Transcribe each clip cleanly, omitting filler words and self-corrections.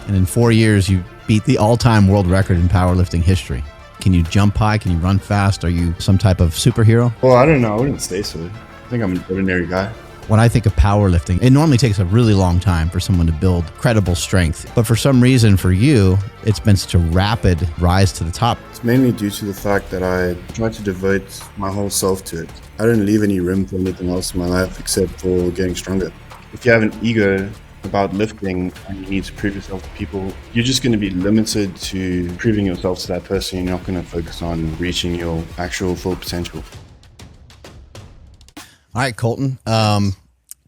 And in 4 years, you beat the all-time world record in powerlifting history. Can you jump high? Can you run fast? Are you some type of superhero? Well, I don't know. I wouldn't say so. I think I'm an ordinary guy. When I think of powerlifting, it normally takes a really long time for someone to build credible strength. But for some reason, for you, it's been such a rapid rise to the top. It's mainly due to the fact that I try to devote my whole self to it. I don't leave any room for anything else in my life except for getting stronger. If you have an ego about lifting and you need to prove yourself to people, you're just going to be limited to proving yourself to that person. You're not going to focus on reaching your actual full potential. All right, Colton,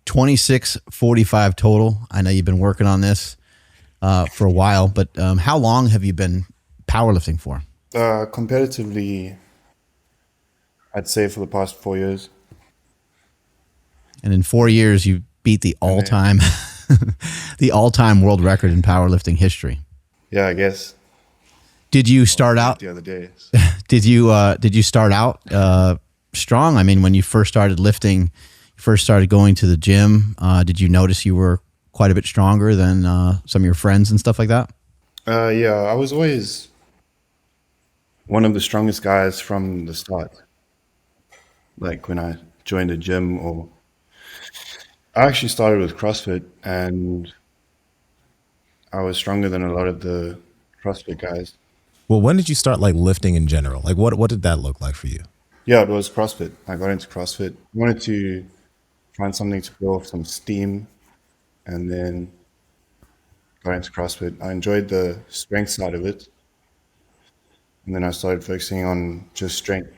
2645 total. I know you've been working on this for a while, but how long have you been powerlifting for? Competitively, I'd say for the past 4 years. And in 4 years, you beat the all-time the all-time world record in powerlifting history. Yeah, I guess. Did you start out the other day? Did you start out strong? I mean, when you first started lifting, you first started going to the gym, did you notice you were quite a bit stronger than some of your friends and stuff like that? Yeah, I was always one of the strongest guys from the start. Like when I joined a gym, or I actually started with CrossFit, and I was stronger than a lot of the CrossFit guys. Well, when did you start like lifting in general? Like what did that look like for you? Yeah, it was CrossFit. I got into CrossFit. I wanted to find something to blow off some steam, and then got into CrossFit. I enjoyed the strength side of it, and then I started focusing on just strength.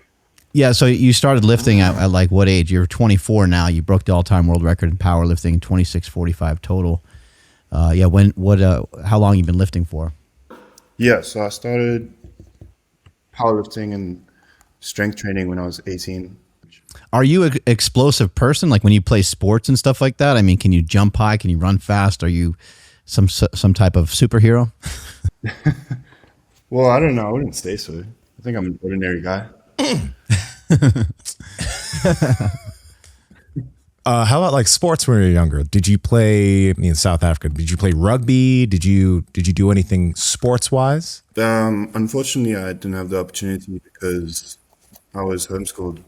Yeah, so you started lifting at like what age? You're 24 now. You broke the all-time world record in powerlifting, 2645 total. Yeah, how long you been lifting for? Yeah, so I started powerlifting and strength training when I was 18. Are you an explosive person? Like when you play sports and stuff like that? I mean, can you jump high? Can you run fast? Are you some type of superhero? Well, I don't know. I wouldn't say so. I think I'm an ordinary guy. How about like sports when you were younger? Did you play in South Africa? Did you play rugby? Did you do anything sports wise? Unfortunately, I didn't have the opportunity because I was homeschooled.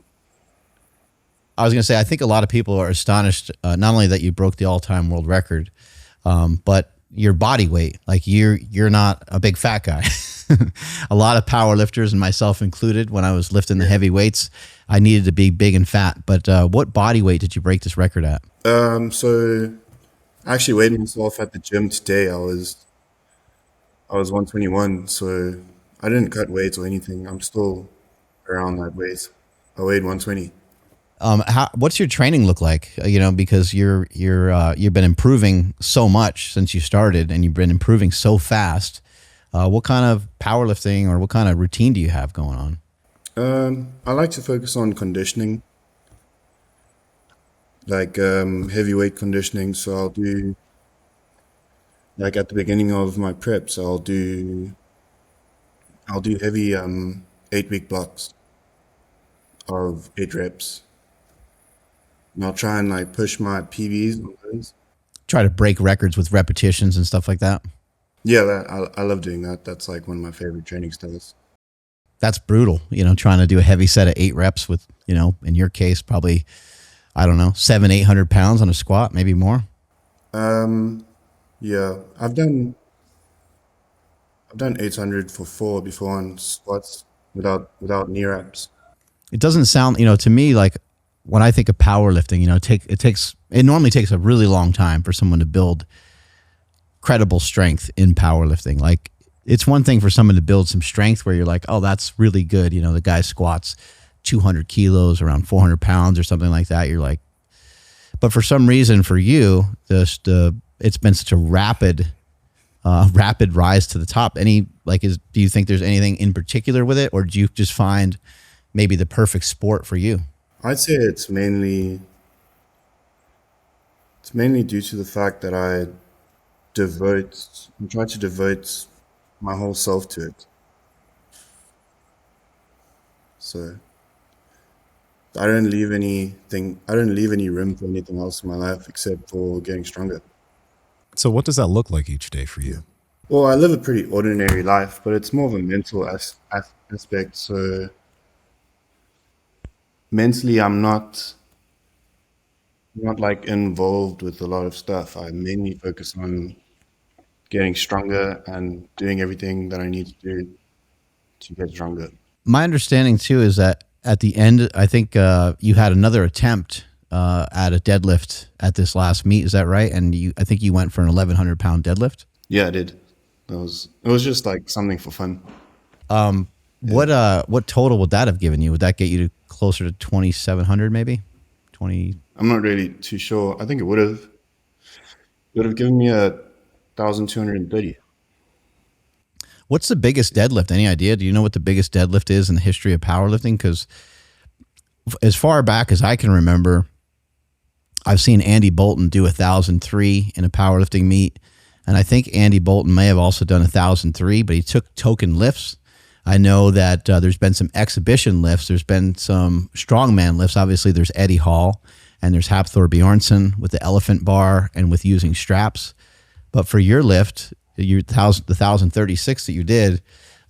I was going to say, I think a lot of people are astonished, not only that you broke the all-time world record, but your body weight. Like you're not a big fat guy. A lot of power lifters, and myself included, when I was lifting the heavy weights, I needed to be big and fat. But what body weight did you break this record at? So I actually weighed myself at the gym today. I was 121, so I didn't cut weights or anything. I'm still around that weight. I weighed 120. What's your training look like? Because you've been improving so much since you started, and you've been improving so fast. What kind of powerlifting or what kind of routine do you have going on? I like to focus on conditioning, like heavyweight conditioning. So I'll do, like at the beginning of my preps, I'll do heavy 8-week blocks of 8 reps. And I'll try and like push my PBs on those. Try to break records with repetitions and stuff like that? Yeah, I love doing that. That's like one of my favorite training styles. That's brutal, trying to do a heavy set of 8 reps with, in your case, probably, I don't know, 700-800 pounds on a squat, maybe more. Yeah, I've done 800 for 4 before on squats without knee wraps. It doesn't sound, to me, like when I think of powerlifting, it normally takes a really long time for someone to build credible strength in powerlifting. Like it's one thing for someone to build some strength where you're like, oh, that's really good. The guy squats 200 kilos, around 400 pounds or something like that. You're like, but for some reason for you, it's been such a rapid rise to the top. Do you think there's anything in particular with it, or do you just find maybe the perfect sport for you? I'd say it's mainly due to the fact that I try to devote my whole self to it. So I don't leave any room for anything else in my life except for getting stronger. So what does that look like each day for you? Well, I live a pretty ordinary life, but it's more of a mental aspect. So mentally, I'm not like involved with a lot of stuff. I mainly focus on getting stronger and doing everything that I need to do to get stronger. My understanding too is that at the end, I think you had another attempt at a deadlift at this last meet. Is that right? And I think you went for an 1,100-pound deadlift. Yeah, I did. It was just like something for fun. What total would that have given you? Would that get you to closer to 2,700, maybe 20? I'm not really too sure. I think it would have given me 1,230. What's the biggest deadlift? Any idea? Do you know what the biggest deadlift is in the history of powerlifting? Because as far back as I can remember, I've seen Andy Bolton do 1,003 in a powerlifting meet. And I think Andy Bolton may have also done 1,003, but he took token lifts. I know that there's been some exhibition lifts. There's been some strongman lifts. Obviously, there's Eddie Hall and there's Hafthor Bjornsson with the elephant bar and with using straps. But for your lift, the 1,036 that you did,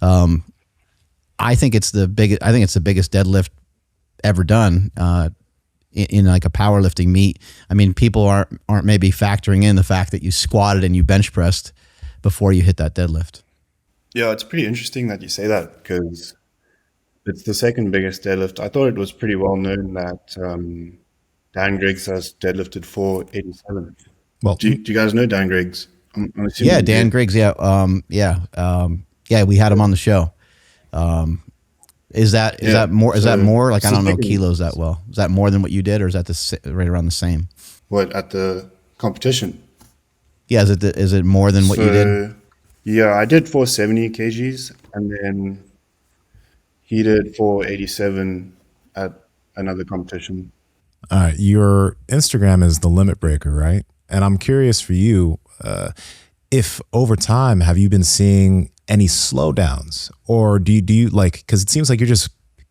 I think it's the biggest. I think it's the biggest deadlift ever done in like a powerlifting meet. I mean, people aren't maybe factoring in the fact that you squatted and you bench pressed before you hit that deadlift. Yeah, it's pretty interesting that you say that because it's the second biggest deadlift. I thought it was pretty well known that Dan Griggs has deadlifted 487. Well, Do you guys know Dan Griggs? I'm assuming Yeah, you Dan do. Griggs. Yeah, yeah. We had him on the show. Is that Yeah. more? Is that So more? Like it's I the don't know second. kilos that well. Is that more than what you did, or is that right around the same? What at the competition? Yeah, is it more than what you did? So yeah, I did 470 kgs, and then he did 487 at another competition. your Instagram is the limit breaker, right? And I'm curious for you, if over time have you been seeing any slowdowns, or do you like, because it seems like you're just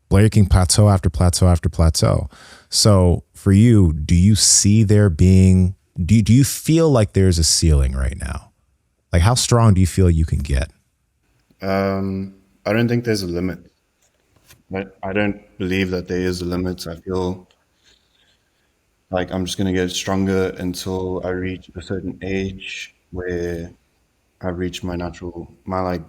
breaking plateau after plateau after plateau. So for you, do you see there being do you feel like there's a ceiling right now? Like how strong do you feel you can get? I don't think there's a limit. I don't believe that there is a limit. I feel like I'm just gonna get stronger until I reach a certain age where I reach my like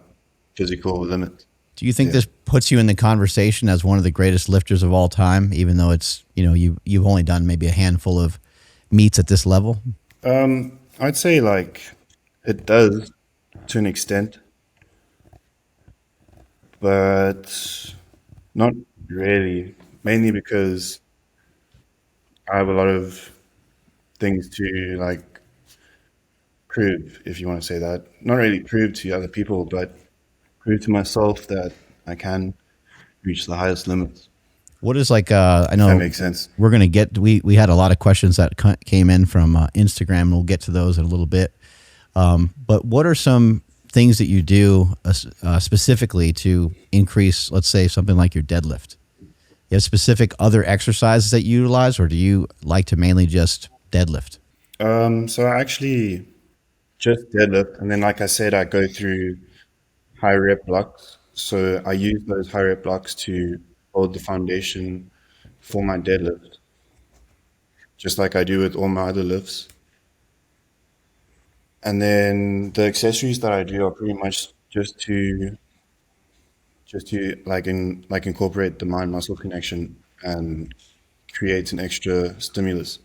physical limit. Do you think Yeah. this puts you in the conversation as one of the greatest lifters of all time, even though it's you've only done maybe a handful of meets at this level? I'd say like it does to an extent, but not really. Mainly because I have a lot of things to like prove, if you want to say that. Not really prove to other people, but prove to myself that I can reach the highest limits, What is like? I if that know makes sense. we're gonna get. We had a lot of questions that came in from Instagram, and we'll get to those in a little bit. But what are some things that you do specifically to increase, let's say, something like your deadlift? You have specific other exercises that you utilize, or do you like to mainly just deadlift? So I actually just deadlift, and then like I said, I go through high rep blocks. So I use those high rep blocks to hold the foundation for my deadlift, just like I do with all my other lifts. And then the accessories that I do are pretty much just to like incorporate the mind muscle connection and create an extra stimulus.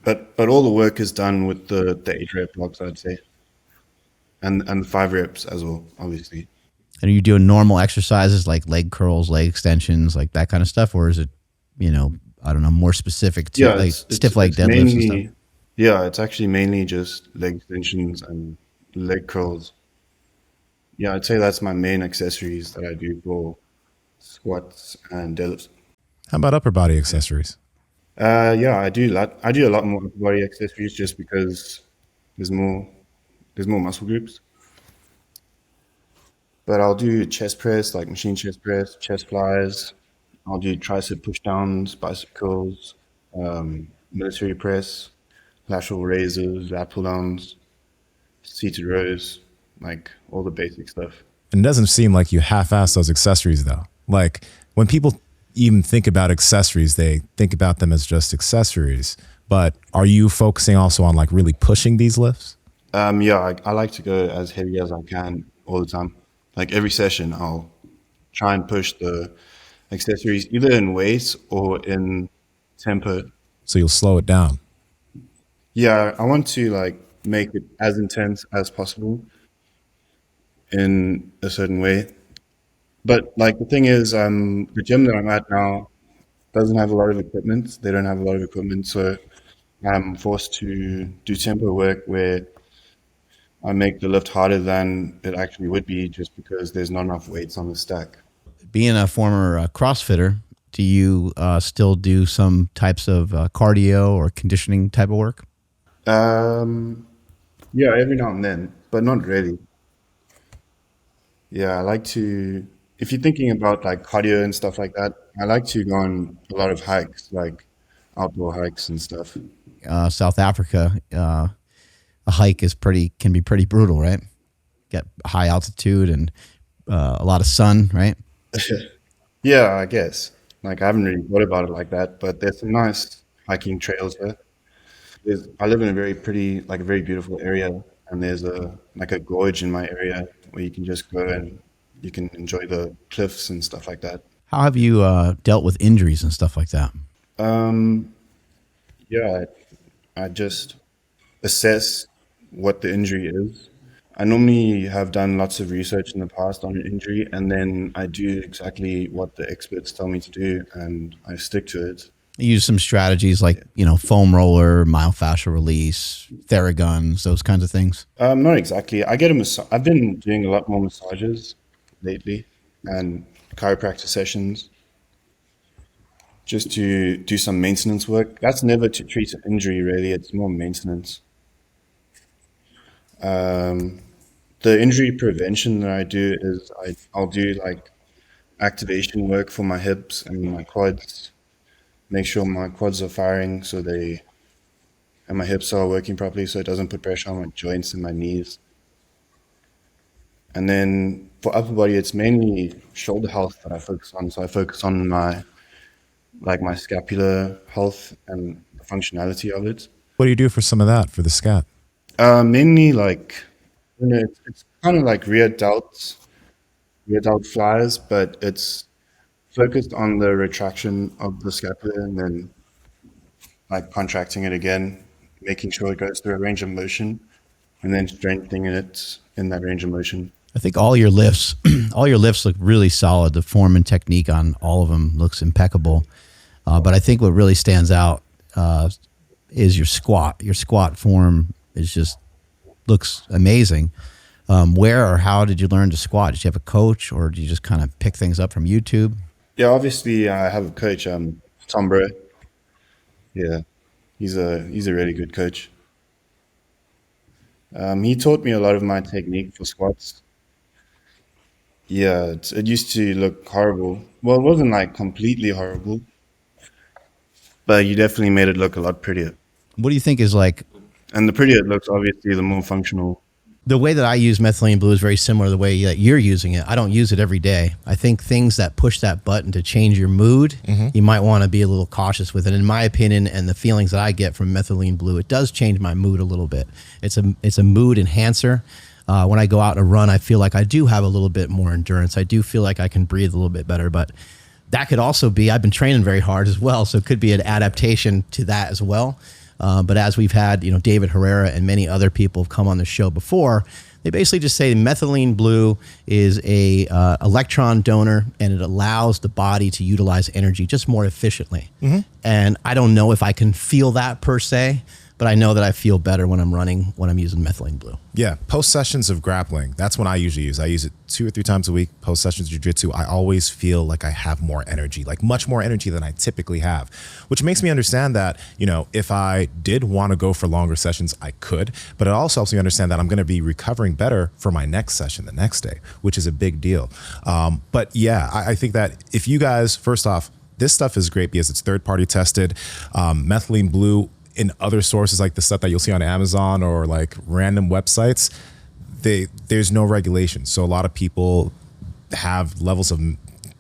But all the work is done with the 8 rep blocks, I'd say, and the 5 reps as well, obviously. And are you doing normal exercises like leg curls, leg extensions, like that kind of stuff, or is it, I don't know, more specific to Yeah, like it's stiff leg it's deadlifts and stuff? mainly yeah, it's actually mainly just leg extensions and leg curls. Yeah, I'd say that's my main accessories that I do for squats and deadlifts. How about upper body accessories? Yeah, I do a lot more upper body accessories just because there's more there's more muscle groups. But I'll do chest press, like machine chest press, chest flies. I'll do tricep push downs, bicep curls, military press, lateral raises, lat pull downs. seated rows, like all the basic stuff. And it doesn't seem like you half-ass those accessories though. Like when people even think about accessories, they think about them as just accessories. But are you focusing also on like really pushing these lifts? Yeah, I like to go as heavy as I can all the time. Like every session, I'll try and push the accessories either in weights or in tempo. So you'll slow it down. Yeah, I want to like make it as intense as possible in a certain way. But like the thing is, the gym that I'm at now doesn't have a lot of equipment. They don't have a lot of equipment, so I'm forced to do tempo work where I make the lift harder than it actually would be just because there's not enough weights on the stack. Being a former CrossFitter, do you still do some types of cardio or conditioning type of work? Yeah, every now and then, but not really. Yeah, I like to, if you're thinking about like cardio and stuff like that, I like to go on a lot of hikes, like outdoor hikes and stuff. South Africa, a hike can be pretty brutal, right? Get high altitude and a lot of sun, right? Yeah, I guess. Like I haven't really thought about it like that, but there's some nice hiking trails there. I live in a very pretty, like a very beautiful area, and there's a gorge in my area where you can just go and you can enjoy the cliffs and stuff like that. How have you dealt with injuries and stuff like that? Um, yeah, I just assess what the injury is. I normally have done lots of research in the past on an injury, and then I do exactly what the experts tell me to do, and I stick to it. You use some strategies like, foam roller, myofascial release, Theraguns, those kinds of things. Not exactly. I get a massage. I've been doing a lot more massages lately and chiropractor sessions just to do some maintenance work. That's never to treat an injury, really. It's more maintenance. The injury prevention that I do is I'll do like activation work for my hips and my quads, make sure my quads are firing and my hips are working properly so it doesn't put pressure on my joints and my knees. And then for upper body, it's mainly shoulder health that I focus on. So I focus on my scapular health and the functionality of it. What do you do for some of that for the scat? Mainly like, it's kind of like rear delt flies, but it's focused on the retraction of the scapula and then like contracting it again, making sure it goes through a range of motion and then strengthening it in that range of motion. I think all your lifts, look really solid. The form and technique on all of them looks impeccable. But I think what really stands out is your squat. Your squat form looks amazing. Where or how did you learn to squat? Did you have a coach, or did you just kind of pick things up from YouTube? Yeah, obviously I have a coach, Tom Bro. Yeah, he's a really good coach. He taught me a lot of my technique for squats. Yeah, it used to look horrible. Well, it wasn't like completely horrible, but you definitely made it look a lot prettier. What do you think is like, And the prettier it looks, obviously, the more functional. the way that I use methylene blue is very similar to the way that you're using it. I don't use it every day. I think things that push that button to change your mood, you might want to be a little cautious with it. In my opinion, and the feelings that I get from methylene blue, it does change my mood a little bit. It's a mood enhancer. When I go out and run, I feel like I do have a little bit more endurance. I do feel like I can breathe a little bit better, but that could also be, I've been training very hard as well, so it could be an adaptation to that as well. But as we've had, David Herrera and many other people have come on the show before, they basically just say methylene blue is a electron donor, and it allows the body to utilize energy just more efficiently. And I don't know if I can feel that per se, but I know that I feel better when I'm running, when I'm using methylene blue. Yeah, post sessions of grappling. That's when I usually use. I use it 2 or 3 times a week. Post sessions of jiu-jitsu, I always feel like I have more energy, like much more energy than I typically have, which makes me understand that, if I did want to go for longer sessions, I could, but it also helps me understand that I'm going to be recovering better for my next session the next day, which is a big deal. But yeah, I think that if you guys, first off, this stuff is great because it's third-party tested. Methylene blue in other sources, like the stuff that you'll see on Amazon or like random websites, there's no regulation. So a lot of people have levels of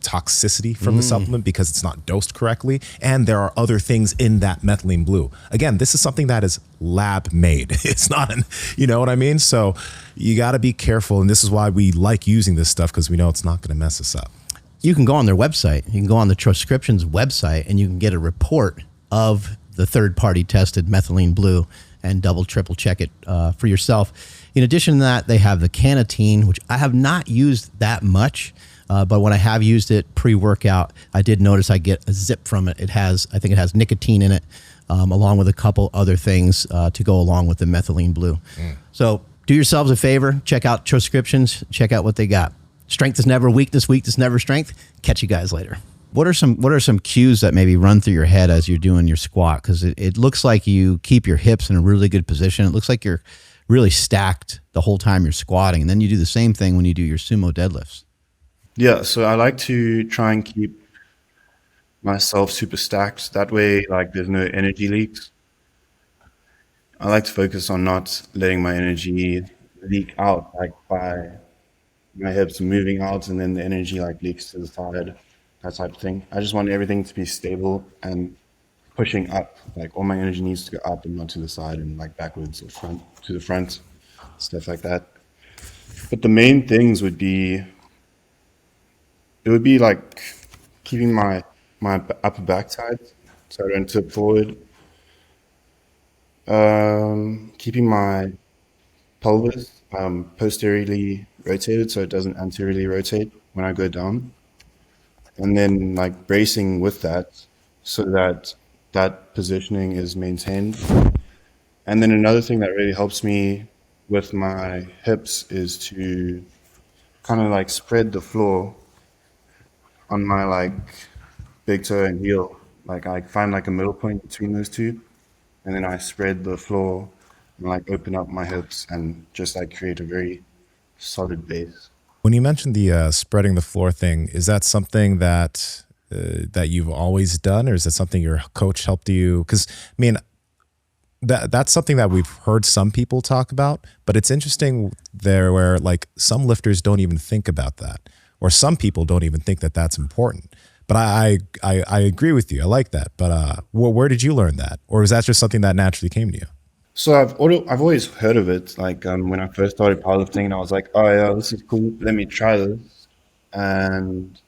toxicity from the supplement because it's not dosed correctly, and there are other things in that methylene blue. Again, this is something that is lab made. It's not you know what I mean? So you got to be careful, and this is why we like using this stuff, because we know it's not going to mess us up. You can go on their website. You can go on the Transcriptions website, and you can get a report of the third-party tested methylene blue and double, triple check it for yourself. In addition to that, they have the Canatine, which I have not used that much. But when I have used it pre-workout, I did notice I get a zip from it. I think it has nicotine in it, along with a couple other things to go along with the methylene blue. So do yourselves a favor, check out Transcriptions, check out what they got. Strength is never weakness, weakness never strength. Catch you guys later. What are some cues that maybe run through your head as you're doing your squat? Because it looks like you keep your hips in a really good position. It looks like you're really stacked the whole time you're squatting. And then you do the same thing when you do your sumo deadlifts. Yeah, so I like to try and keep myself super stacked. That way, like, there's no energy leaks. I like to focus on not letting my energy leak out, like by my hips moving out and then the energy like leaks to the side, that type of thing. I just want everything to be stable and pushing up. Like, all my energy needs to go up and not to the side and like backwards or front to the front, stuff like that. But the main things would be like keeping my upper back tight so I don't tip forward. Keeping my pelvis posteriorly rotated so it doesn't anteriorly rotate when I go down. And then like bracing with that so that that positioning is maintained. And then another thing that really helps me with my hips is to kind of like spread the floor on my like big toe and heel. Like, I find like a middle point between those two, and then I spread the floor and like open up my hips and just like create a very solid base. When you mentioned the spreading the floor thing, is that something that you've always done, or is that something your coach helped you? Because I mean, that's something that we've heard some people talk about, but it's interesting there where like some lifters don't even think about that, or some people don't even think that that's important. But I agree with you. I like that. But where did you learn that, or is that just something that naturally came to you? So I've always heard of it. Like, when I first started powerlifting, and I was like, oh yeah, this is cool. Let me try this. And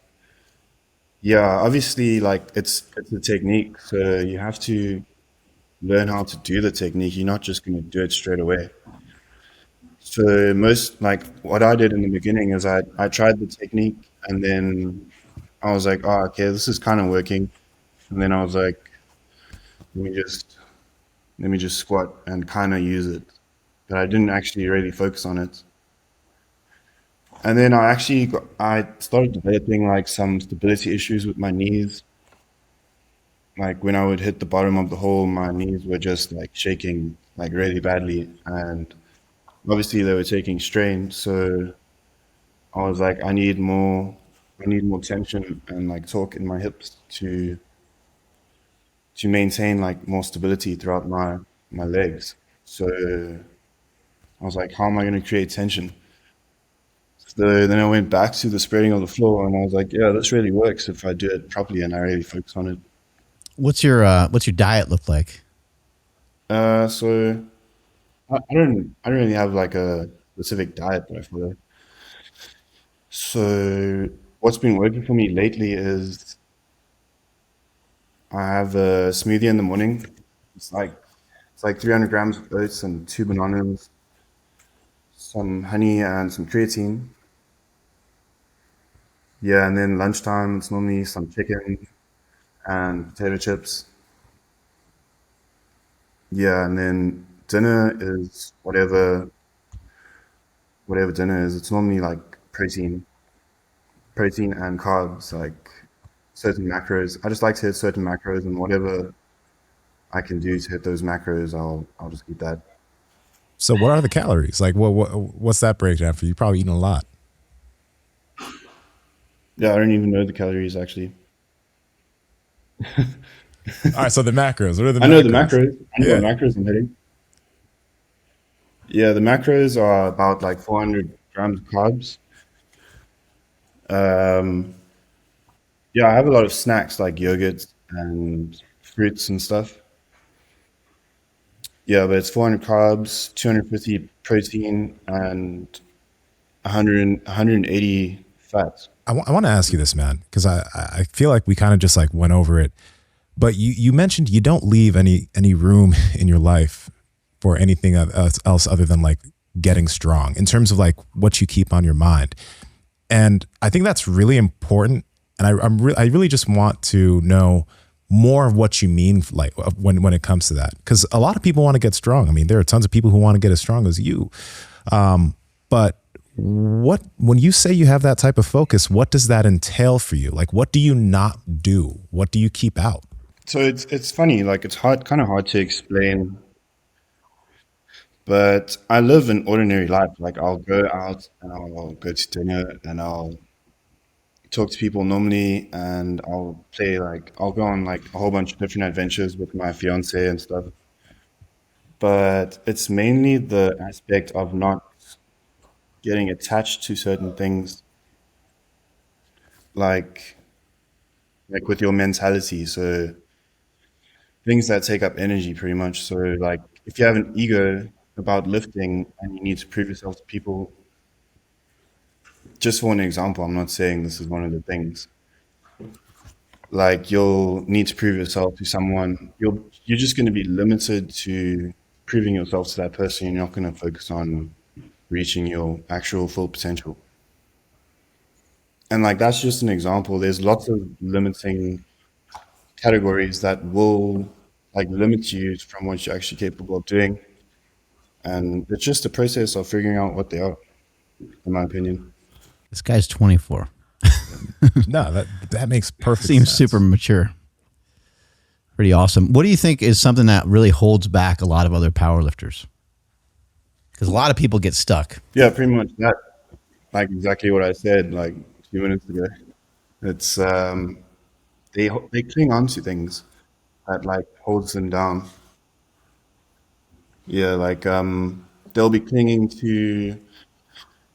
yeah, obviously, like, it's a technique. So you have to learn how to do the technique. You're not just going to do it straight away. So what I did in the beginning is I tried the technique, and then I was like, oh, okay, this is kind of working. And then I was like, let me just squat and kind of use it. But I didn't actually really focus on it. And then I started developing like some stability issues with my knees. Like, when I would hit the bottom of the hole, my knees were just like shaking like really badly. And obviously they were taking strain. So I was like, I need more tension and like torque in my hips to maintain like more stability throughout my legs. So I was like, how am I going to create tension? So then I went back to the spreading of the floor, and I was like, yeah, this really works if I do it properly and I really focus on it. What's your diet look like? So I don't really have like a specific diet that I follow. So what's been working for me lately is I have a smoothie in the morning. It's like 300 grams of oats and 2 bananas, some honey and some creatine. Yeah, and then lunchtime it's normally some chicken and potato chips. Yeah, and then dinner is whatever dinner is. It's normally like protein and carbs, like certain macros. I just like to hit certain macros, and whatever I can do to hit those macros, I'll just eat that. So what are the calories? Like what's that breakdown for you? You're probably eating a lot. Yeah, I don't even know the calories actually. All right, so the macros. What are the I know the macros? macros. I know what Yeah. macros I'm hitting. Yeah, the macros are about like 400 grams of carbs. Um, yeah, I have a lot of snacks like yogurt and fruits and stuff. Yeah, but it's 400 carbs, 250 protein, and 180 fats. I want to ask you this, man, because I feel like we kind of just like went over it. But you mentioned you don't leave any room in your life for anything else other than like getting strong in terms of like what you keep on your mind. And I think that's really important. And I really just want to know more of what you mean, like when it comes to that, because a lot of people want to get strong. I mean, there are tons of people who want to get as strong as you. But when you say you have that type of focus, what does that entail for you? Like, what do you not do? What do you keep out? So it's funny, like it's kind of hard to explain, but I live an ordinary life. Like I'll go out and I'll go to dinner and I'll talk to people normally and I'll go on like a whole bunch of different adventures with my fiance and stuff. But it's mainly the aspect of not getting attached to certain things, like with your mentality. So things that take up energy pretty much. So like if you have an ego about lifting and you need to prove yourself to people, just for an example, I'm not saying this is one of the things. Like you'll need to prove yourself to someone. You're just going to be limited to proving yourself to that person. You're not going to focus on reaching your actual full potential. And like that's just an example. There's lots of limiting categories that will like limit you from what you're actually capable of doing. And it's just a process of figuring out what they are, in my opinion. This guy's 24. No, that makes perfect Seems sense. super mature. Pretty awesome. What do you think is something that really holds back a lot of other powerlifters? Because a lot of people get stuck. Yeah, pretty much that. Like exactly what I said like a few minutes ago. It's they cling on to things that like holds them down. Yeah, like they'll be clinging to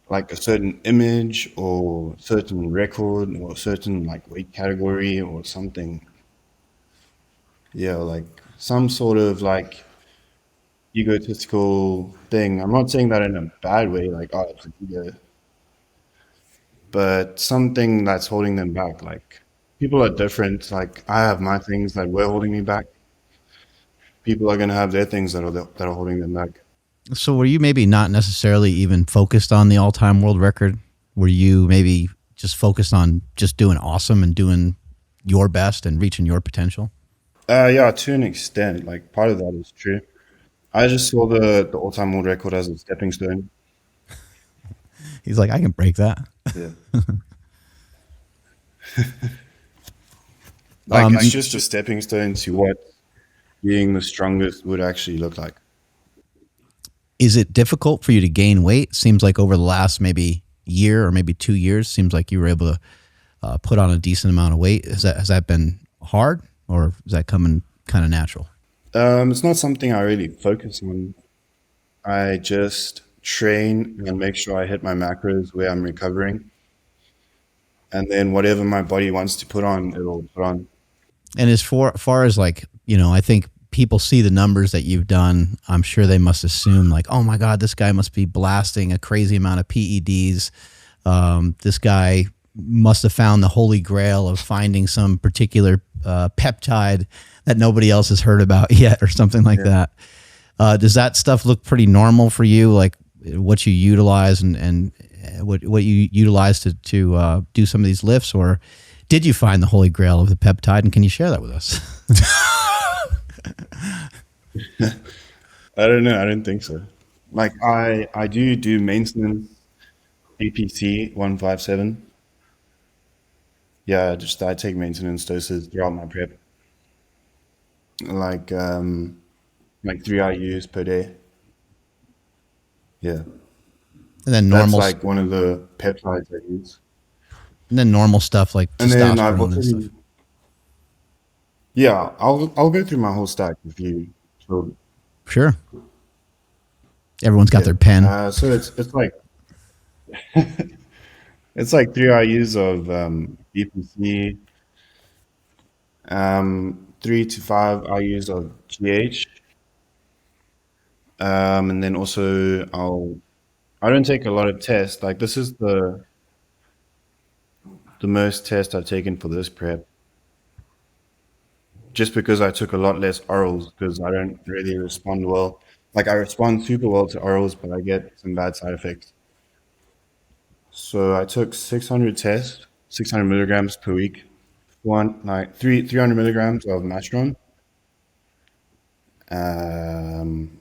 like a certain image or certain record or certain like weight category or something. Yeah, like some sort of like egotistical thing. I'm not saying that in a bad way, like oh it's an ego, but something that's holding them back. Like people are different. Like I have my things that were holding me back. People are gonna have their things that are holding them back. So were you maybe not necessarily even focused on the all-time world record? Were you maybe just focused on just doing awesome and doing your best and reaching your potential? Yeah, to an extent. Like part of that is true. I just saw the all-time world record as a stepping stone. He's like, I can break that. Yeah. Like it's just a stepping stone to what being the strongest would actually look like. Is it difficult for you to gain weight? Seems like over the last maybe year or maybe 2 years, seems like you were able to put on a decent amount of weight. Has that been hard, or is that coming kind of natural? It's not something I really focus on. I just train and make sure I hit my macros where I'm recovering. And then whatever my body wants to put on, it'll put on. And as far as like, I think people see the numbers that you've done. I'm sure they must assume like, oh my God, this guy must be blasting a crazy amount of PEDs. This guy must have found the holy grail of finding some particular peptide that nobody else has heard about yet or something like that. Does that stuff look pretty normal for you? Like what you utilize and what you utilize to do some of these lifts, or did you find the holy grail of the peptide, and can you share that with us? I don't know. I don't think so. Like I do maintenance APC 157. Yeah, just I take maintenance doses throughout my prep. Like 3 IUs per day. Yeah. And then That's normal, like one of the peptides I use. and then normal stuff like And then I've testosterone also and stuff. Yeah, I'll go through my whole stack if you. So Sure. Everyone's got yeah. their pen. So it's like it's like 3 IUs of BPC, 3 to 5 IUs of GH, and then also I don't take a lot of tests. Like this is the most tests I've taken for this prep, just because I took a lot less orals because I don't really respond well. Like I respond super well to orals, but I get some bad side effects. So I took 600 tests, 600 milligrams per week, 300 milligrams of Matron. Um,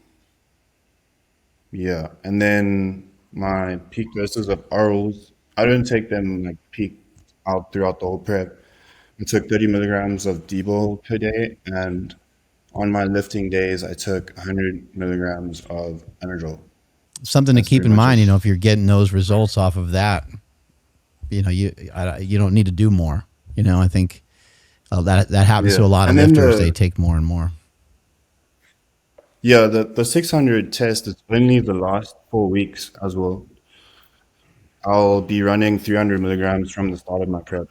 yeah, and then my peak doses of orals. I don't take them like peak out throughout the whole prep. I took 30 milligrams of D-bol per day, and on my lifting days, I took 100 milligrams of Anadrol. Something to That's keep pretty in much it. mind, if you're getting those results off of that, you don't need to do more. I think that happens to Yeah, a lot of and then lifters. They take more and more. the 600 test is only the last 4 weeks as well. I'll be running 300 milligrams from the start of my prep,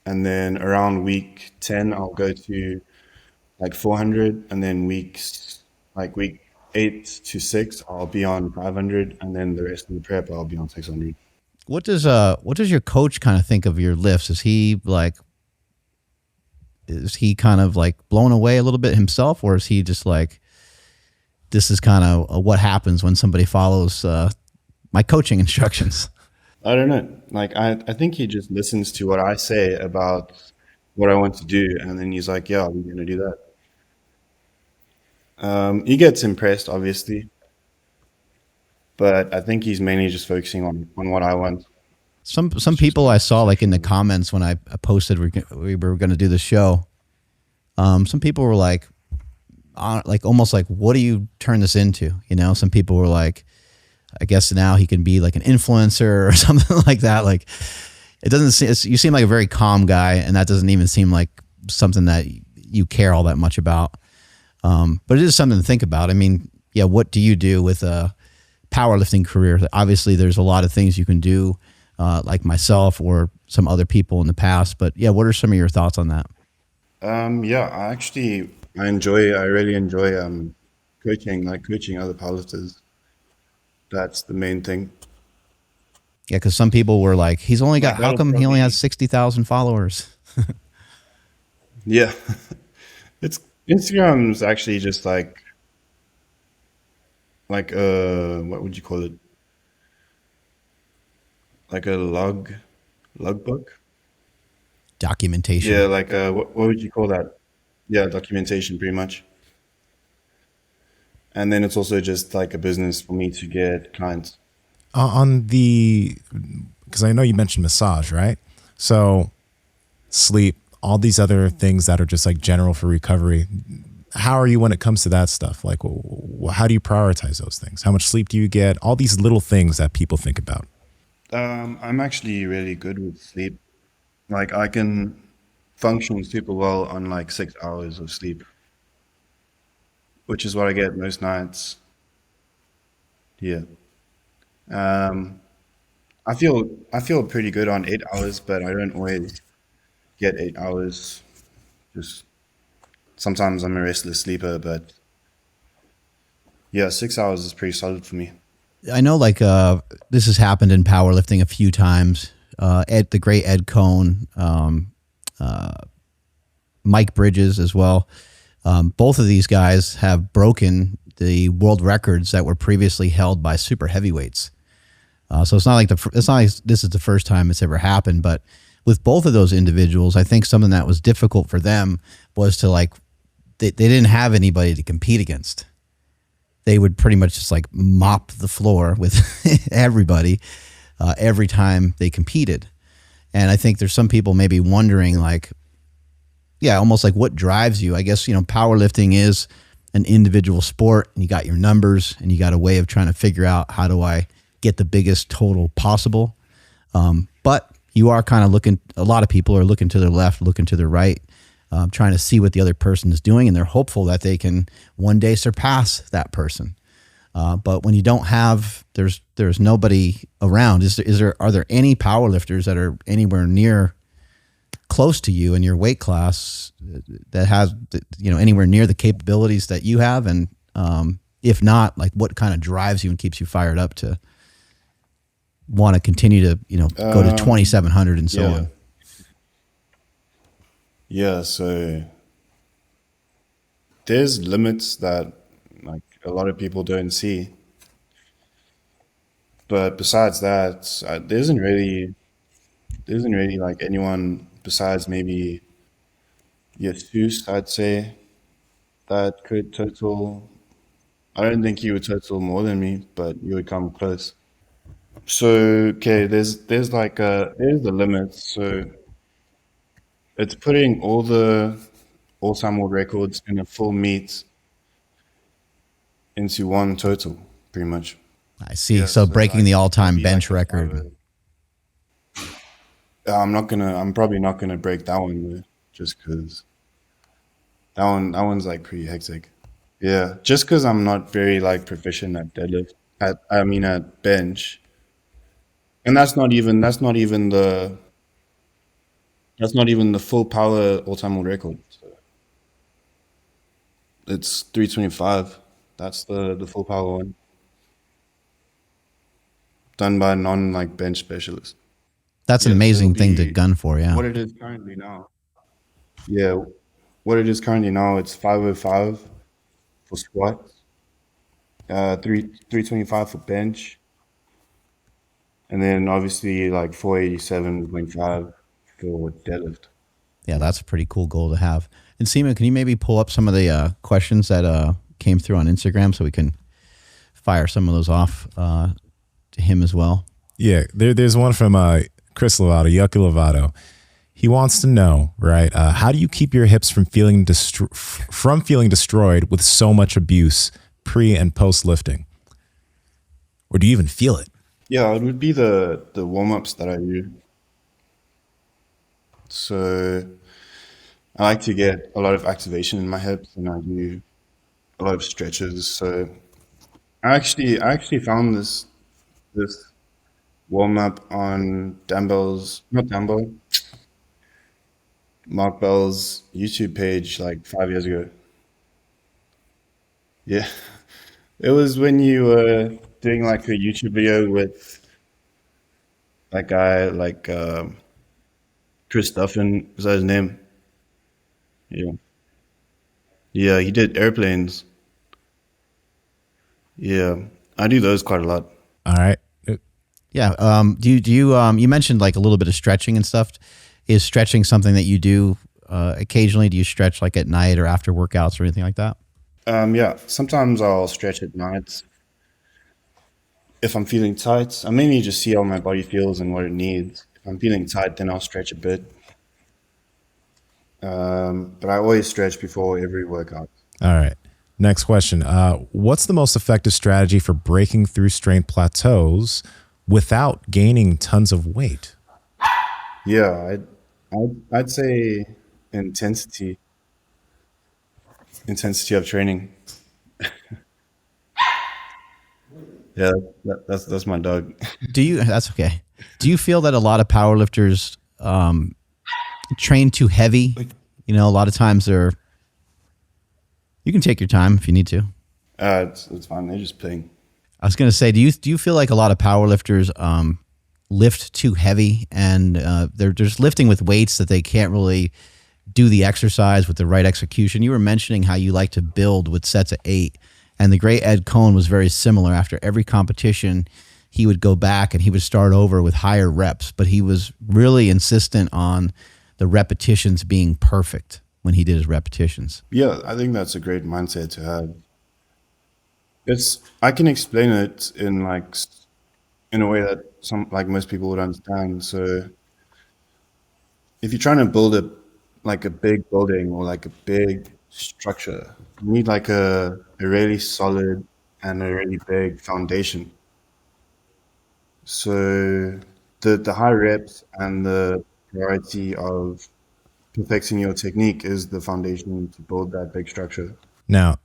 and then around week 10, I'll go to like 400, and then week 8 to 6, I'll be on 500, and then the rest of the prep, I'll be on 600. What does your coach kind of think of your lifts? Is he kind of like blown away a little bit himself, or is he just like, this is kind of what happens when somebody follows my coaching instructions? I don't know. Like I think he just listens to what I say about what I want to do, and then he's like, "Yeah, we're gonna do that." He gets impressed, obviously, but I think he's mainly just focusing on what I want. Some It's just people my I saw like in the perception. comments when I posted we were going to do the show. Some people were like almost like, what do you turn this into? Some people were like, I guess now he can be like an influencer or something like that. Like it doesn't seem, you seem like a very calm guy, and that doesn't even seem like something that you care all that much about. But it is something to think about. I mean, yeah, what do you do with a powerlifting career? Obviously, there's a lot of things you can do, like myself or some other people in the past. But yeah, what are some of your thoughts on that? Yeah, I really enjoy coaching, like coaching other powerlifters. That's the main thing. Yeah, because some people were like, Like how that'll come he only has probably 60,000 followers? yeah. It's Instagram's actually just like what would you call it? Like a logbook. Documentation. Yeah, like what would you call that? Yeah, documentation pretty much. And then it's also just like a business for me to get clients. On the, because I know you mentioned massage, right? So sleep, all these other things that are just like general for recovery. How are you when it comes to that stuff? Like, how do you prioritize those things? How much sleep do you get? All these little things that people think about. I'm actually really good with sleep. Like I can function super well on like 6 hours of sleep, which is what I get most nights. Yeah. Um, I feel pretty good on 8 hours, but I don't always get 8 hours. Just sometimes I'm a restless sleeper, but yeah, 6 hours is pretty solid for me. I know this has happened in powerlifting a few times. The great Ed Coan, Mike Bridges as well. Both of these guys have broken the world records that were previously held by super heavyweights. So it's not like this is the first time it's ever happened. But with both of those individuals, I think something that was difficult for them was to they didn't have anybody to compete against. They would pretty much just like mop the floor with everybody every time they competed. And I think there's some people maybe wondering yeah, almost like what drives you. I guess, powerlifting is an individual sport, and you got your numbers and you got a way of trying to figure out, how do I get the biggest total possible? But you are kind of a lot of people are looking to their left, looking to their right. trying to see what the other person is doing, and they're hopeful that they can one day surpass that person. But when you don't have, there's nobody around. Are there any powerlifters that are anywhere near close to you in your weight class that has, anywhere near the capabilities that you have? And if not, like, what kind of drives you and keeps you fired up to want to continue to, go to 2,700 and so on? Yeah, so there's limits that like a lot of people don't see. But besides that, there isn't really like anyone besides maybe Jesus, I'd say, that could total. I don't think you would total more than me, but you would come close. So okay, there's like there's the limits. So it's putting all the all-time world records in a full meet into one total, pretty much. I see. Yeah, So so breaking like the all-time maybe bench like record. I'm probably not gonna break that one though, just because that one's like pretty hectic. Yeah, just because I'm not very like proficient at deadlift. At bench, and that's not even the full power all-time world record. So it's 325. That's the full power one, done by a non like bench specialist. That's an Yeah, so it'll amazing thing to be gun for. Yeah. what it is currently now. Yeah, what it is currently now, it's 505 for squats, 325 for bench, and then obviously like 487.5 for deadlift. Yeah, that's a pretty cool goal to have. And Seema, can you maybe pull up some of the questions that came through on Instagram so we can fire some of those off to him as well? Yeah, there's one from Chris Lovato, Yucky Lovato. He wants to know, right? How do you keep your hips from feeling destroyed with so much abuse pre and post lifting, or do you even feel it? Yeah, it would be the warm-ups that I do. So I like to get a lot of activation in my hips, and I do a lot of stretches. So I actually found this warm up on not Dumbbell, Mark Bell's YouTube page like 5 years ago. Yeah, it was when you were doing like a YouTube video with that guy, like Chris Duffin, was that his name? Yeah, yeah, he did airplanes. Yeah, I do those quite a lot. All right. Yeah. Do you you mentioned like a little bit of stretching and stuff. Is stretching something that you do occasionally? Do you stretch like at night or after workouts or anything like that? Yeah, sometimes I'll stretch at night if I'm feeling tight. I mainly just see how my body feels and what it needs. If I'm feeling tight, then I'll stretch a bit. But I always stretch before every workout. All right. Next question. What's the most effective strategy for breaking through strength plateaus without gaining tons of weight? Yeah, I'd say intensity, intensity of training. Yeah, that's my dog. That's okay. Do you feel that a lot of powerlifters train too heavy? A lot of times you can take your time if you need to. It's fine. They're just playing. I was going to say, do you feel like a lot of powerlifters lift too heavy and they're just lifting with weights that they can't really do the exercise with the right execution? You were mentioning how you like to build with sets of 8, and the great Ed Coan was very similar. After every competition, he would go back and he would start over with higher reps, but he was really insistent on the repetitions being perfect when he did his repetitions. Yeah, I think that's a great mindset to have. I can explain it in a way that most people would understand. So if you're trying to build a big building or like a big structure, you need like a really solid and a really big foundation. So the high reps and the variety of perfecting your technique is the foundation to build that big structure. Now,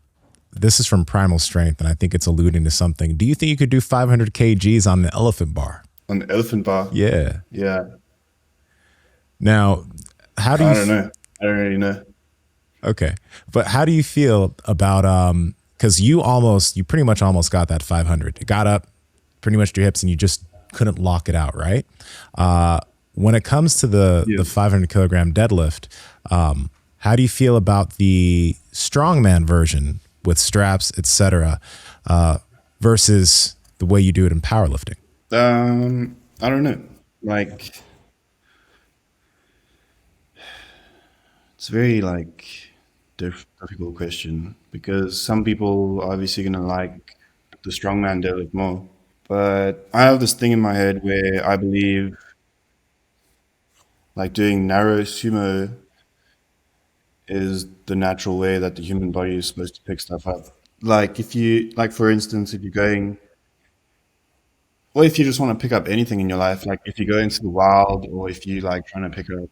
this is from Primal Strength, and I think it's alluding to something. Do you think you could do 500 kgs on the elephant bar? On the elephant bar? Yeah. Yeah. Now, how do you... I don't know. I don't really know. Okay. But how do you feel about, because you pretty much almost got that 500. It got up pretty much to your hips and you just couldn't lock it out, right? When it comes to the 500 kilogram deadlift, how do you feel about the strongman version with straps, etc., versus the way you do it in powerlifting? I don't know. Like, it's very like difficult question because some people are obviously gonna like the strongman deadlift more. But I have this thing in my head where I believe like doing narrow sumo is the natural way that the human body is supposed to pick stuff up. Like if you, like for instance, if you're going, or if you just want to pick up anything in your life, like if you go into the wild or if you like trying to pick up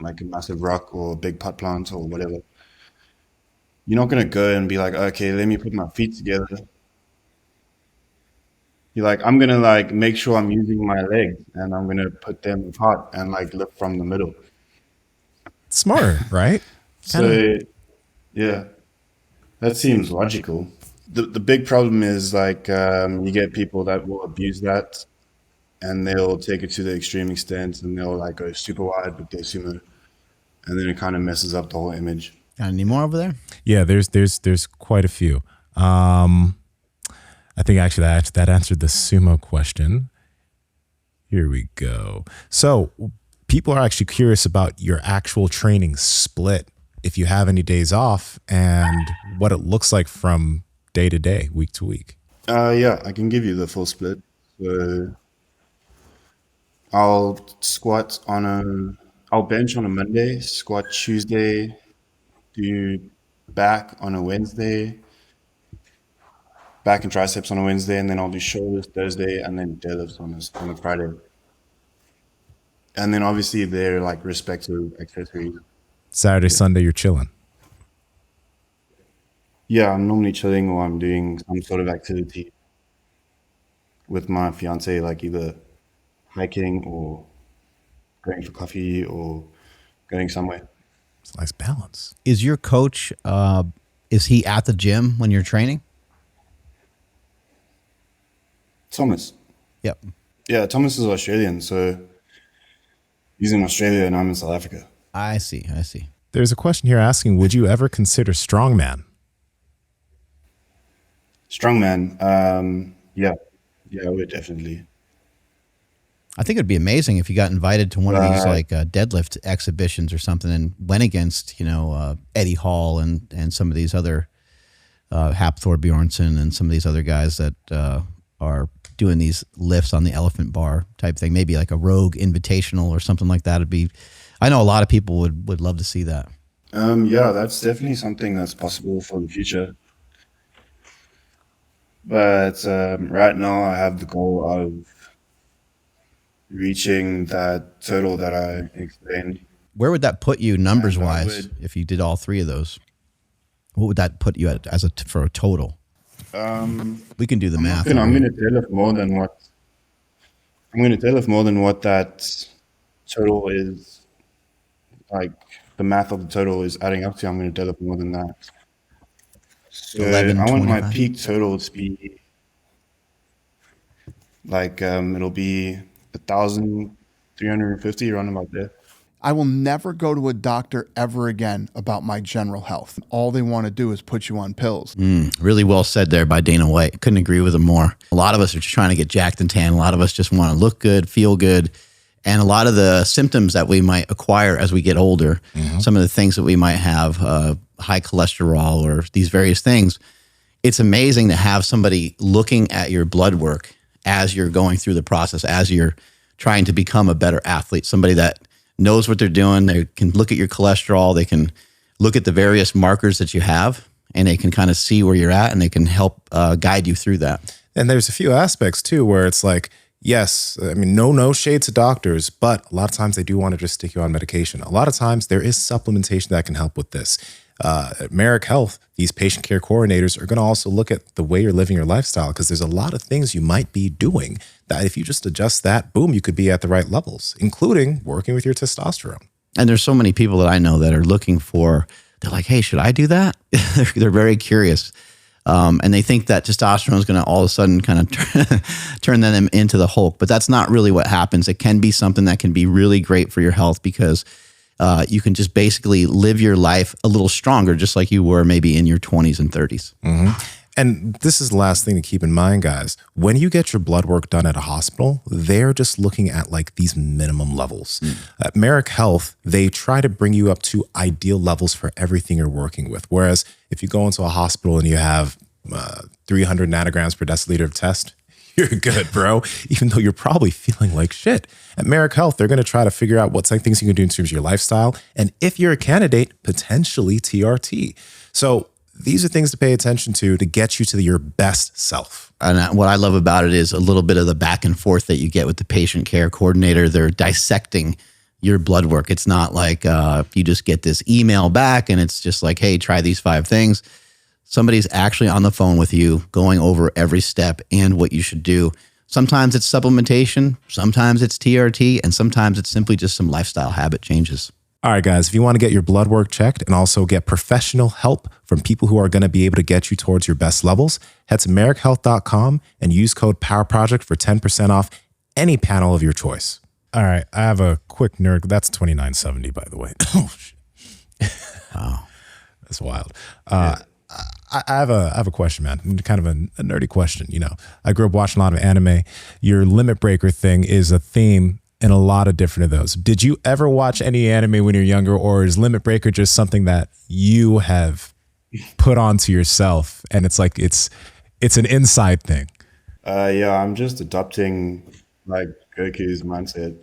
like a massive rock or a big pot plant or whatever, you're not going to go and be like, okay, let me put my feet together. You're like, I'm going to like make sure I'm using my legs and I'm going to put them apart and like lift from the middle. Smarter, right? So, yeah, that seems logical. The big problem is like you get people that will abuse that and they'll take it to the extreme extent and they'll like go super wide with their sumo, and then it kind of messes up the whole image. Got any more over there? Yeah, there's quite a few. I think actually that answered the sumo question. Here we go. So people are actually curious about your actual training split, if you have any days off, and what it looks like from day to day, week to week. Yeah, I can give you the full split. So I'll bench on a Monday, squat Tuesday, do back on a Wednesday, back and triceps on a Wednesday, and then I'll do shoulders Thursday, and then deadlifts on a Friday. And then obviously they're like respective accessories. Saturday, Sunday, you're chilling. Yeah, I'm normally chilling or I'm doing some sort of activity with my fiance, like either hiking or going for coffee or going somewhere. It's a nice balance. Is your coach, is he at the gym when you're training? Thomas. Yep. Yeah, Thomas is Australian, so he's in Australia and I'm in South Africa. I see. There's a question here asking, would you ever consider strongman? Strongman, yeah, I would definitely. I think it'd be amazing if you got invited to one of these like deadlift exhibitions or something and went against, Eddie Hall and some of these other Hap Thorbjornsson and some of these other guys that are doing these lifts on the elephant bar type thing. Maybe like a Rogue Invitational or something like that. I know a lot of people would love to see that. Yeah, that's definitely something that's possible for the future. But right now I have the goal of reaching that total that I explained. Where would that put you numbers wise if you did all three of those? What would that put you at for a total? We can do the math. I'm going to deadlift more than what that total is. Like the math of the total is adding up to. I'm going to deadlift more than that. So 11, I want my 25? peak total to be like it'll be 1,350 around about there. I will never go to a doctor ever again about my general health. All they want to do is put you on pills. Really well said there by Dana White. Couldn't agree with him more. A lot of us are just trying to get jacked and tan. A lot of us just want to look good, feel good. And a lot of the symptoms that we might acquire as we get older, some of the things that we might have, high cholesterol or these various things, it's amazing to have somebody looking at your blood work as you're going through the process, as you're trying to become a better athlete, somebody that knows what they're doing. They can look at your cholesterol. They can look at the various markers that you have, and they can kind of see where you're at, and they can help guide you through that. And there's a few aspects too, where it's like, yes, I mean, no shade to doctors, but a lot of times they do want to just stick you on medication. A lot of times there is supplementation that can help with this. At Merrick Health, these patient care coordinators are going to also look at the way you're living your lifestyle, because there's a lot of things you might be doing that if you just adjust that, boom, you could be at the right levels, including working with your testosterone. And there's so many people that I know that are looking for, they're like, hey, should I do that? They're very curious. And they think that testosterone is going to all of a sudden kind of turn them into the Hulk. But that's not really what happens. It can be something that can be really great for your health, because you can just basically live your life a little stronger, just like you were maybe in your 20s and 30s. Mm-hmm. And this is the last thing to keep in mind, guys. When you get your blood work done at a hospital, they're just looking at like these minimum levels. At Merrick Health, they try to bring you up to ideal levels for everything you're working with. Whereas if you go into a hospital and you have 300 nanograms per deciliter of test, you're good, bro, even though you're probably feeling like shit. At Merrick Health, they're going to try to figure out what things you can do in terms of your lifestyle. And if you're a candidate, potentially TRT. So these are things to pay attention to get you to your best self. And what I love about it is a little bit of the back and forth that you get with the patient care coordinator. They're dissecting your blood work. It's not like you just get this email back and it's just like, hey, try these 5 things. Somebody's actually on the phone with you, going over every step and what you should do. Sometimes it's supplementation, sometimes it's TRT, and sometimes it's simply just some lifestyle habit changes. All right, guys, if you want to get your blood work checked and also get professional help from people who are going to be able to get you towards your best levels, head to merrickhealth.com and use code POWERPROJECT for 10% off any panel of your choice. All right, I have a quick nerd. That's $29.70, by the way. Oh, shit. Wow. That's wild. I have a question, man. Kind of a nerdy question. You know, I grew up watching a lot of anime. Your limit breaker thing is a theme in a lot of different of those. Did you ever watch any anime when you're younger, or is limit breaker just something that you have put onto yourself and it's like it's an inside thing? Yeah, I'm just adopting like Goku's mindset.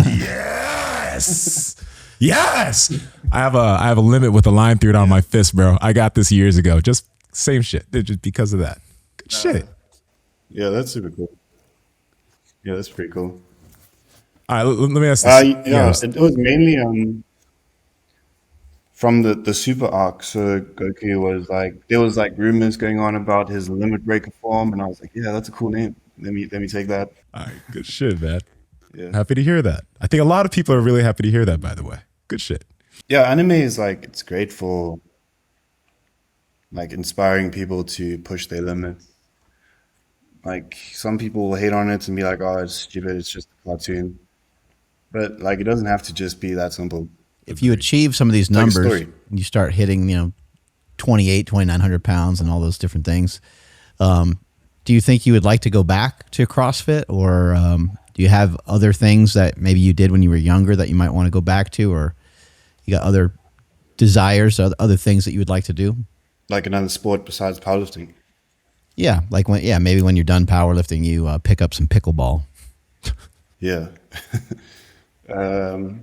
Yes. Yes. I have a limit with a line through it on my fist, bro. I got this years ago. Just same shit. Just because of that. Good shit. Yeah, that's super cool. Yeah, that's pretty cool. All right, let me ask this. Yeah, it was mainly from the Super arc. So Goku was like, there was like rumors going on about his limit breaker form, and I was like, yeah, that's a cool name. Let me take that. All right, good shit, man. Yeah. Happy to hear that. I think a lot of people are really happy to hear that, by the way. Good shit. Yeah, anime is like, it's great for like inspiring people to push their limits. Like some people will hate on it and be like, oh, it's stupid, it's just a cartoon. But like it doesn't have to just be that simple. If you achieve some of these like a numbers, story. you start hitting, 2,900 pounds and all those different things. Do you think you would like to go back to CrossFit, or do you have other things that maybe you did when you were younger that you might want to go back to, or you got other desires, other things that you would like to do? Like another sport besides powerlifting. Yeah, like maybe when you're done powerlifting, you pick up some pickleball. Yeah. That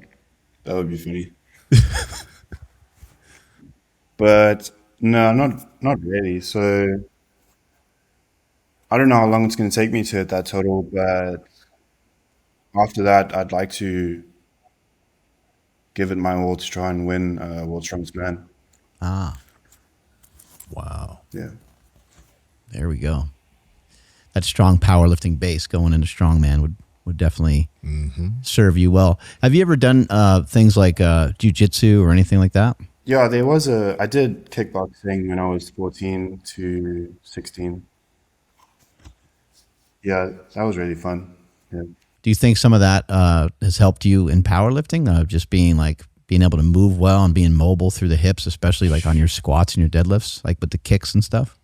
would be funny. But no, not really. So I don't know how long it's going to take me to hit that total, but after that, I'd like to give it my all to try and win World's Strongest Man. Ah, Wow. Yeah. there we go. That strong powerlifting base going into strongman would definitely serve you well. Have you ever done things like jiu-jitsu or anything like that? Yeah, I did kickboxing when I was 14 to 16. Yeah, that was really fun. Yeah. Do you think some of that has helped you in powerlifting? Just being able to move well and being mobile through the hips, especially like on your squats and your deadlifts, like with the kicks and stuff?